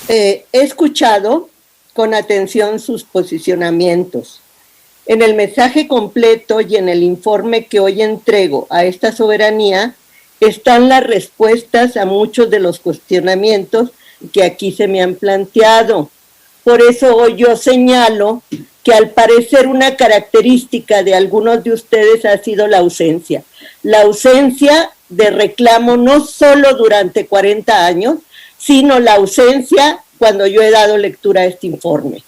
He escuchado con atención sus posicionamientos. En el mensaje completo y en el informe que hoy entrego a esta soberanía están las respuestas a muchos de los cuestionamientos que aquí se me han planteado. Por eso hoy yo señalo que al parecer una característica de algunos de ustedes ha sido la ausencia. La ausencia de reclamo no solo durante 40 años, sino la ausencia cuando yo he dado lectura a este informe.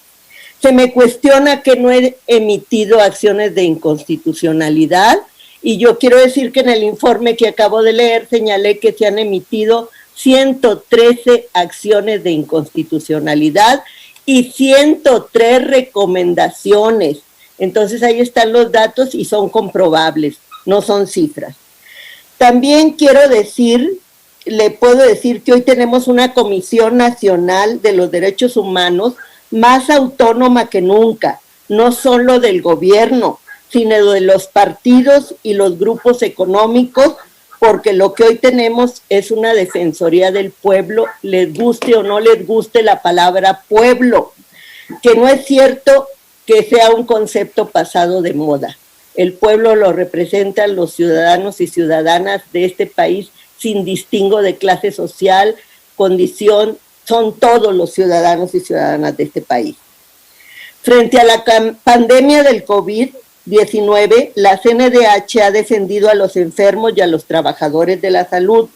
Se me cuestiona que no he emitido acciones de inconstitucionalidad y yo quiero decir que en el informe que acabo de leer señalé que se han emitido 113 acciones de inconstitucionalidad y 103 recomendaciones. Entonces ahí están los datos y son comprobables, no son cifras. También quiero decir, le puedo decir que hoy tenemos una Comisión Nacional de los Derechos Humanos más autónoma que nunca, no solo del gobierno, sino de los partidos y los grupos económicos, porque lo que hoy tenemos es una Defensoría del Pueblo, les guste o no les guste la palabra pueblo, que no es cierto que sea un concepto pasado de moda. El pueblo lo representan los ciudadanos y ciudadanas de este país sin distingo de clase social, condición, son todos los ciudadanos y ciudadanas de este país. Frente a la pandemia del COVID-19, la CNDH ha defendido a los enfermos y a los trabajadores de la salud.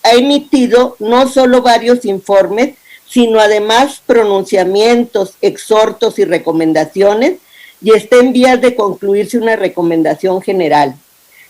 Ha emitido no solo varios informes, sino además pronunciamientos, exhortos y recomendaciones, y está en vías de concluirse una recomendación general.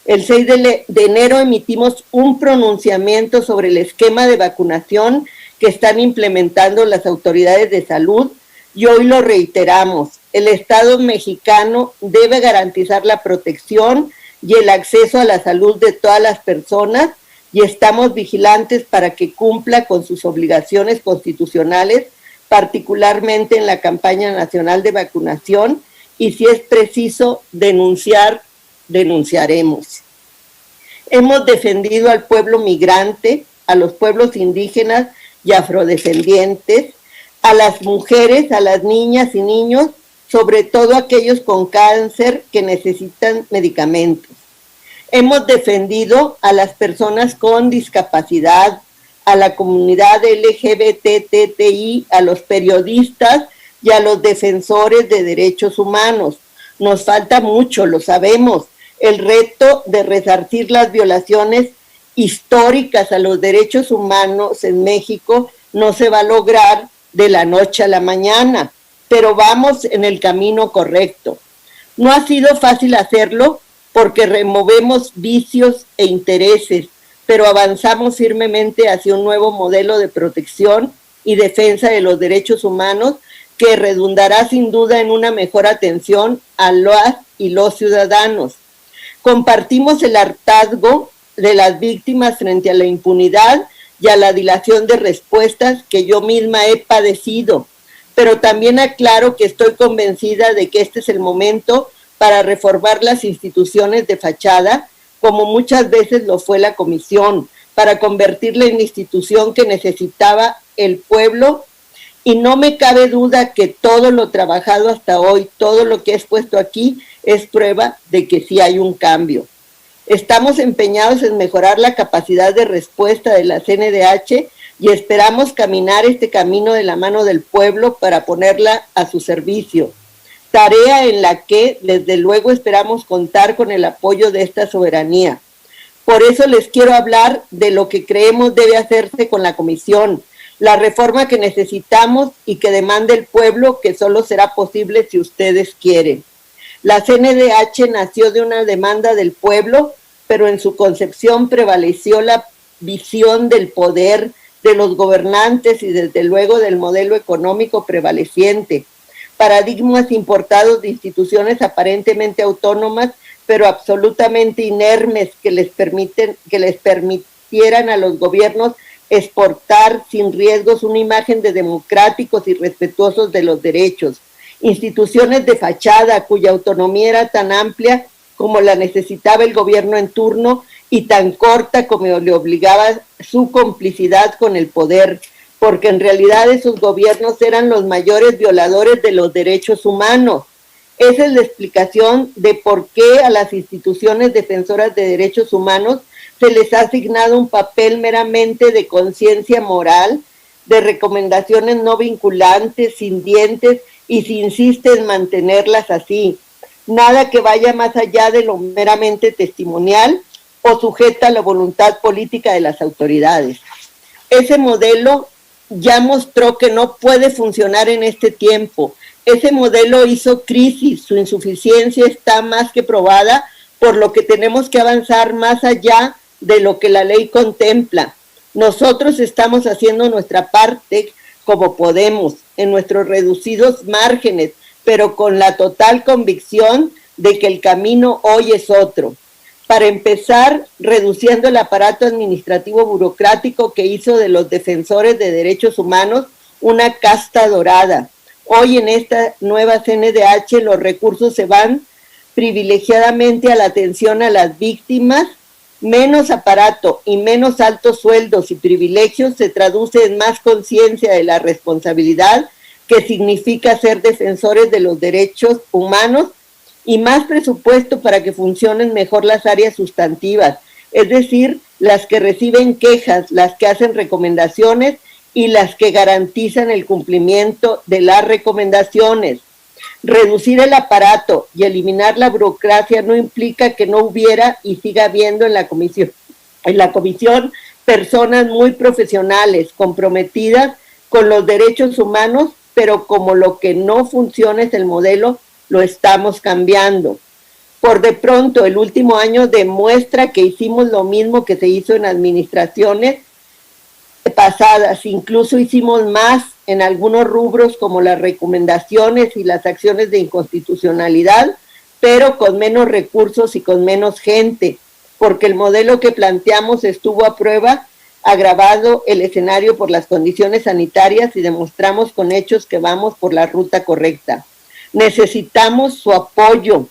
El 6 de enero emitimos un pronunciamiento sobre el esquema de vacunación que están implementando las autoridades de salud y hoy lo reiteramos. El Estado mexicano debe garantizar la protección y el acceso a la salud de todas las personas y estamos vigilantes para que cumpla con sus obligaciones constitucionales, particularmente en la campaña nacional de vacunación, y si es preciso denunciar, denunciaremos. Hemos defendido al pueblo migrante, a los pueblos indígenas y afrodescendientes, a las mujeres, a las niñas y niños, sobre todo aquellos con cáncer que necesitan medicamentos. Hemos defendido a las personas con discapacidad, a la comunidad LGBTTI, a los periodistas y a los defensores de derechos humanos. Nos falta mucho, lo sabemos. El reto de resarcir las violaciones históricas a los derechos humanos en México no se va a lograr de la noche a la mañana, pero vamos en el camino correcto. No ha sido fácil hacerlo porque removemos vicios e intereses, pero avanzamos firmemente hacia un nuevo modelo de protección y defensa de los derechos humanos que redundará sin duda en una mejor atención a las y los ciudadanos. Compartimos el hartazgo de las víctimas frente a la impunidad y a la dilación de respuestas que yo misma he padecido, pero también aclaro que estoy convencida de que este es el momento para reformar las instituciones de fachada, como muchas veces lo fue la comisión, para convertirla en la institución que necesitaba el pueblo. Y no me cabe duda que todo lo trabajado hasta hoy, todo lo que he expuesto aquí, es prueba de que sí hay un cambio. Estamos empeñados en mejorar la capacidad de respuesta de la CNDH y esperamos caminar este camino de la mano del pueblo para ponerla a su servicio. Tarea en la que, desde luego, esperamos contar con el apoyo de esta soberanía. Por eso les quiero hablar de lo que creemos debe hacerse con la comisión, la reforma que necesitamos y que demanda el pueblo, que solo será posible si ustedes quieren. La CNDH nació de una demanda del pueblo, pero en su concepción prevaleció la visión del poder de los gobernantes y desde luego del modelo económico prevaleciente, paradigmas importados de instituciones aparentemente autónomas, pero absolutamente inermes que les permitieran a los gobiernos exportar sin riesgos una imagen de democráticos y respetuosos de los derechos. Instituciones de fachada cuya autonomía era tan amplia como la necesitaba el gobierno en turno y tan corta como le obligaba su complicidad con el poder, porque en realidad esos gobiernos eran los mayores violadores de los derechos humanos. Esa es la explicación de por qué a las instituciones defensoras de derechos humanos se les ha asignado un papel meramente de conciencia moral, de recomendaciones no vinculantes, sin dientes, y se insiste en mantenerlas así. Nada que vaya más allá de lo meramente testimonial o sujeta a la voluntad política de las autoridades. Ese modelo ya mostró que no puede funcionar en este tiempo. Ese modelo hizo crisis, su insuficiencia está más que probada, por lo que tenemos que avanzar más allá de lo que la ley contempla. Nosotros estamos haciendo nuestra parte como podemos, en nuestros reducidos márgenes, pero con la total convicción de que el camino hoy es otro. Para empezar, reduciendo el aparato administrativo burocrático que hizo de los defensores de derechos humanos una casta dorada. Hoy en esta nueva CNDH los recursos se van privilegiadamente a la atención a las víctimas. Menos aparato y menos altos sueldos y privilegios se traduce en más conciencia de la responsabilidad que significa ser defensores de los derechos humanos y más presupuesto para que funcionen mejor las áreas sustantivas, es decir, las que reciben quejas, las que hacen recomendaciones y las que garantizan el cumplimiento de las recomendaciones. Reducir el aparato y eliminar la burocracia no implica que no hubiera y siga habiendo en la comisión personas muy profesionales, comprometidas con los derechos humanos, pero como lo que no funciona es el modelo, lo estamos cambiando. Por de pronto, el último año demuestra que hicimos lo mismo que se hizo en administraciones pasadas, incluso hicimos más en algunos rubros como las recomendaciones y las acciones de inconstitucionalidad, pero con menos recursos y con menos gente, porque el modelo que planteamos estuvo a prueba, agravado el escenario por las condiciones sanitarias y demostramos con hechos que vamos por la ruta correcta. Necesitamos su apoyo,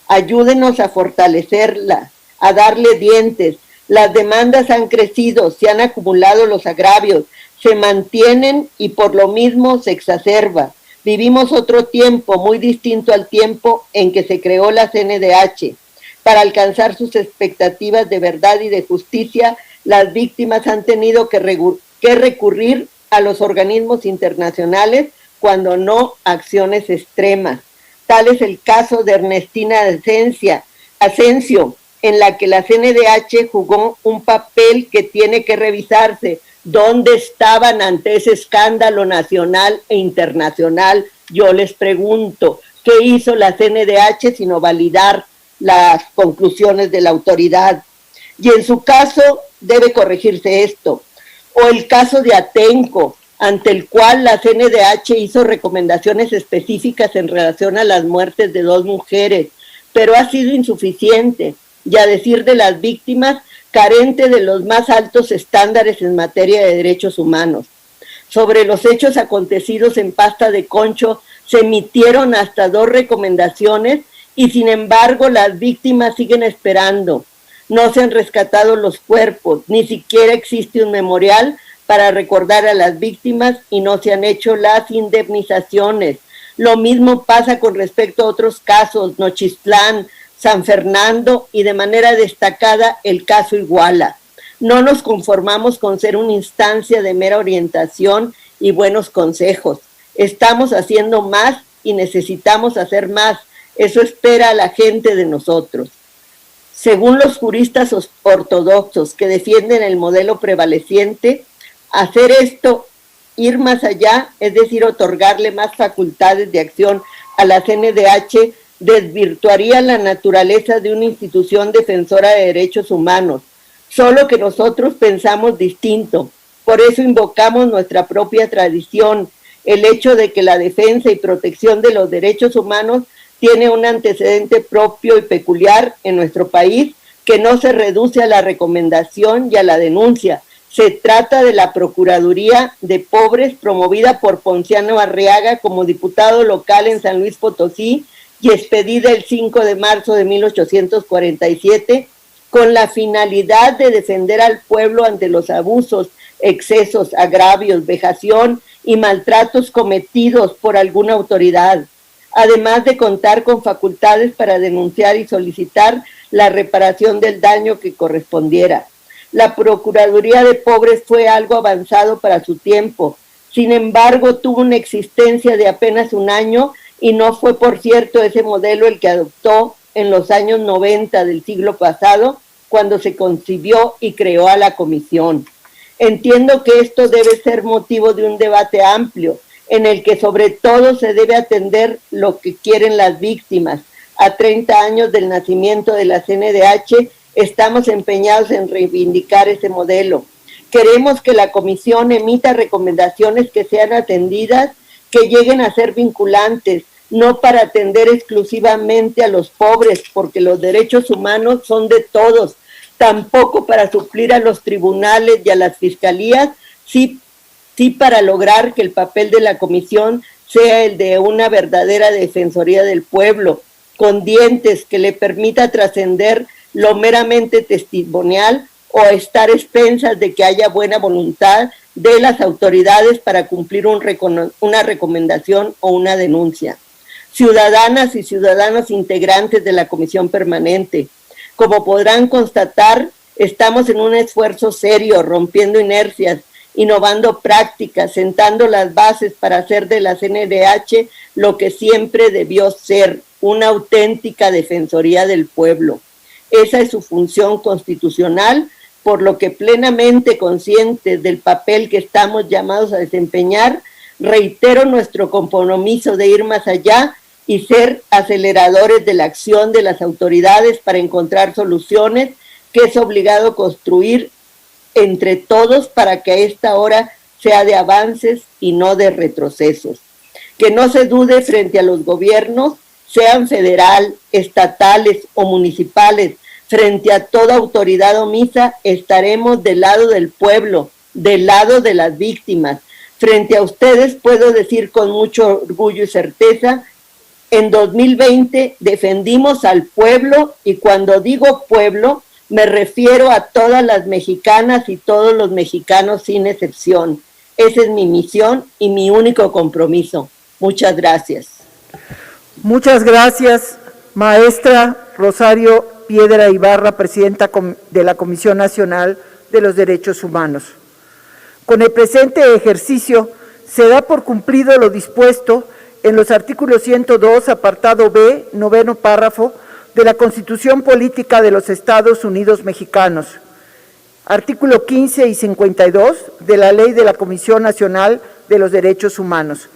ayúdenos a fortalecerla, a darle dientes. Las demandas han crecido, se han acumulado los agravios, se mantienen y por lo mismo se exacerba. Vivimos otro tiempo muy distinto al tiempo en que se creó la CNDH. Para alcanzar sus expectativas de verdad y de justicia, las víctimas han tenido que recurrir a los organismos internacionales, cuando no acciones extremas. Tal es el caso de Ernestina Asensio, en la que la CNDH jugó un papel que tiene que revisarse. ¿Dónde estaban ante ese escándalo nacional e internacional? Yo les pregunto, ¿qué hizo la CNDH sino validar las conclusiones de la autoridad? Y en su caso debe corregirse esto. O el caso de Atenco, ante el cual la CNDH hizo recomendaciones específicas en relación a las muertes de 2 mujeres, pero ha sido insuficiente y, a decir de las víctimas, carente de los más altos estándares en materia de derechos humanos. Sobre los hechos acontecidos en Pasta de Concho se emitieron hasta 2 recomendaciones y sin embargo las víctimas siguen esperando. No se han rescatado los cuerpos, ni siquiera existe un memorial para recordar a las víctimas y no se han hecho las indemnizaciones. Lo mismo pasa con respecto a otros casos, Nochistlán, San Fernando y de manera destacada el caso Iguala. No nos conformamos con ser una instancia de mera orientación y buenos consejos. Estamos haciendo más y necesitamos hacer más. Eso espera la gente de nosotros. Según los juristas ortodoxos que defienden el modelo prevaleciente, hacer esto, ir más allá, es decir, otorgarle más facultades de acción a la CNDH, desvirtuaría la naturaleza de una institución defensora de derechos humanos. Solo que nosotros pensamos distinto. Por eso invocamos nuestra propia tradición, el hecho de que la defensa y protección de los derechos humanos tiene un antecedente propio y peculiar en nuestro país que no se reduce a la recomendación y a la denuncia. Se trata de la Procuraduría de Pobres promovida por Ponciano Arriaga como diputado local en San Luis Potosí y expedida el 5 de marzo de 1847 con la finalidad de defender al pueblo ante los abusos excesos, agravios, vejación y maltratos cometidos por alguna autoridad, además de contar con facultades para denunciar y solicitar la reparación del daño que correspondiera. La Procuraduría de Pobres fue algo avanzado para su tiempo, sin embargo tuvo una existencia de apenas un año y no fue, por cierto, ese modelo el que adoptó en los años 90 del siglo pasado, cuando se concibió y creó a la comisión. Entiendo que esto debe ser motivo de un debate amplio, en el que sobre todo se debe atender lo que quieren las víctimas. A 30 años del nacimiento de la CNDH, estamos empeñados en reivindicar ese modelo. Queremos que la comisión emita recomendaciones que sean atendidas, que lleguen a ser vinculantes, no para atender exclusivamente a los pobres, porque los derechos humanos son de todos, tampoco para suplir a los tribunales y a las fiscalías, sí para lograr que el papel de la comisión sea el de una verdadera defensoría del pueblo, con dientes que le permita trascender lo meramente testimonial o estar expensas de que haya buena voluntad de las autoridades para cumplir una recomendación o una denuncia. Ciudadanas y ciudadanos integrantes de la Comisión Permanente, como podrán constatar, estamos en un esfuerzo serio, rompiendo inercias, innovando prácticas, sentando las bases para hacer de la CNDH lo que siempre debió ser, una auténtica defensoría del pueblo. Esa es su función constitucional, por lo que plenamente conscientes del papel que estamos llamados a desempeñar, reitero nuestro compromiso de ir más allá y ser aceleradores de la acción de las autoridades para encontrar soluciones que es obligado construir entre todos para que esta hora sea de avances y no de retrocesos. Que no se dude frente a los gobiernos, sean federal, estatales o municipales, frente a toda autoridad omisa, estaremos del lado del pueblo, del lado de las víctimas. Frente a ustedes puedo decir con mucho orgullo y certeza, en 2020 defendimos al pueblo, y cuando digo pueblo, me refiero a todas las mexicanas y todos los mexicanos sin excepción. Esa es mi misión y mi único compromiso. Muchas gracias. Muchas gracias, maestra Rosario Piedra Ibarra, presidenta de la Comisión Nacional de los Derechos Humanos. Con el presente ejercicio se da por cumplido lo dispuesto en los artículos 102, apartado B, noveno párrafo, de la Constitución Política de los Estados Unidos Mexicanos, artículo 15 y 52 de la Ley de la Comisión Nacional de los Derechos Humanos.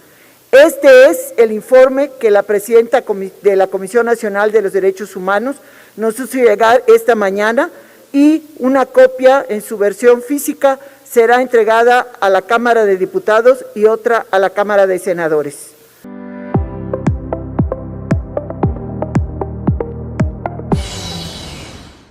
Este es el informe que la presidenta de la Comisión Nacional de los Derechos Humanos nos hizo llegar esta mañana, y una copia en su versión física será entregada a la Cámara de Diputados y otra a la Cámara de Senadores.